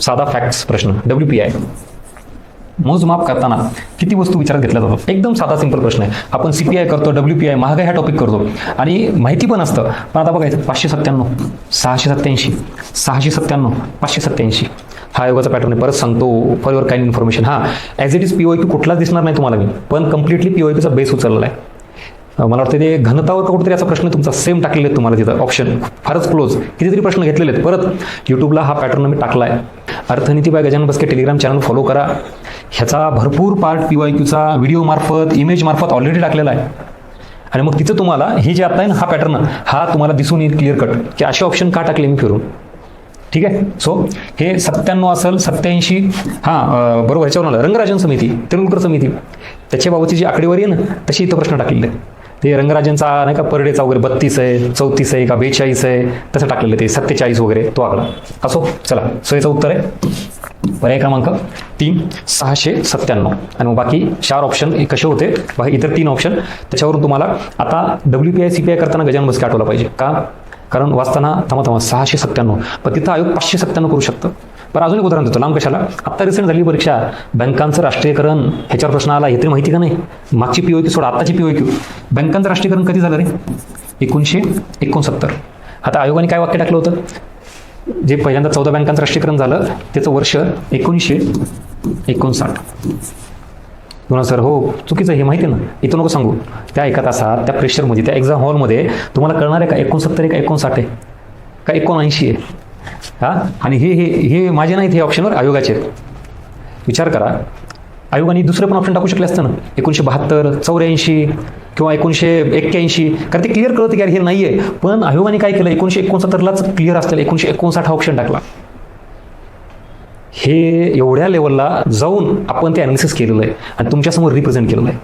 साधा फॅक्ट्स प्रश्न. WPI मोजमाप करताना किती वस्तू विचारात घेतल्या जातात? एकदम साधा सिंपल प्रश्न आहे. आपण CPI करतो, WPI महागाई हा टॉपिक करतो आणि माहिती पण असतं. पण आता बघायचं 597, 687, 697, 587 हा योगाचा पॅटर्न आहे. परत सांगतो फॉर युअर काइंड इन्फॉर्मेशन. हां, ॲज इट इज POIQ कुठलाच दिसणार नाही तुम्हाला मी, पण कम्प्लिटली POIQचा बेस उचललेला आहे. मला वाटतं ते घनतावर का कुठेतरी असा प्रश्न तुमचा सेम टाकलेले आहेत तुम्हाला तिथं ऑप्शन फारच क्लोज कितीतरी प्रश्न घेतलेले आहेत. परत यूट्यूबला हा पॅटर्न मी टाकला आहे. Arthaniti by Gajanan Baske Telegram channel follow करा. ह्याचा भरपूर पार्ट POIQचा व्हिडिओ मार्फत इमेज मार्फत ऑलरेडी टाकलेला आहे. आणि मग तिथं तुम्हाला हे जे आता आहे ना हा पॅटर्न हा तुम्हाला दिसून येईल क्लिअर कट की असे ऑप्शन का टाकले मी फिरून. ठीक आहे. सो हे 97 असेल, 87 हां बरोबर. ह्याच्यावर आलं रंगराजन समिती, तेंडुलकर समिती, त्याच्याबाबतची जी आकडेवारी आहे ना तशी इथं प्रश्न टाकलेले आहेत. ते रंगराजनचा नाही का पर डेचा वगैरे 32 आहे, 34 आहे का 42 आहे तसं टाकलेलं ते 47 वगैरे तो आकडा. असो चला, सो याचं उत्तर आहे पर्याय क्रमांक 3 697. आणि मग बाकी 4 ऑप्शन कसे होते बाकी इतर 3 ऑप्शन त्याच्यावरून तुम्हाला आता WPI CPI करताना गजानन बस्के आठवला पाहिजे का? कारण वाचताना थांबा 697 पण तिथं आयोग 597 करू शकतं. पण अजून एक उदाहरण देतो, लांब कशाला. आत्ता रिसेंट झाली परीक्षा, बँकांचं राष्ट्रीयकरण ह्याच्यावर प्रश्न आला. हे तरी माहिती का नाही? मागची POIQ सोडा, आत्ताची POIQ. बँकांचं राष्ट्रीयकरण कधी झालं रे? 1969. आता आयोगाने काय वाक्य टाकलं होतं? जे पहिल्यांदा 14 बँकांचं राष्ट्रीयकरण झालं त्याचं वर्ष 1959. म्हणून सर हो चुकीचं हे माहिती आहे ना, इथं नको सांगू. त्या एका तासात त्या प्रेशरमध्ये त्या एक्झाम हॉलमध्ये तुम्हाला कळणार आहे का 69 आहे का 59 आहे का 79 आहे? हां, आणि हे हे हे माझे नाहीत, हे ऑप्शनवर आयोगाचे आहेत. विचार करा, आयोगाने दुसरं पण ऑप्शन टाकू शकले असतं ना, 1972, 84 किंवा 1981. कारण ते क्लिअर कळतं की यार हे नाही आहे. पण आयोगाने काय केलं, 1969लाच क्लिअर असलेलं 1959 हा ऑप्शन टाकला. हे एवढ्या लेवलला जाऊन आपण ते ॲनालिसिस केलेलं आहे आणि तुमच्यासमोर रिप्रेझेंट केलेलं आहे.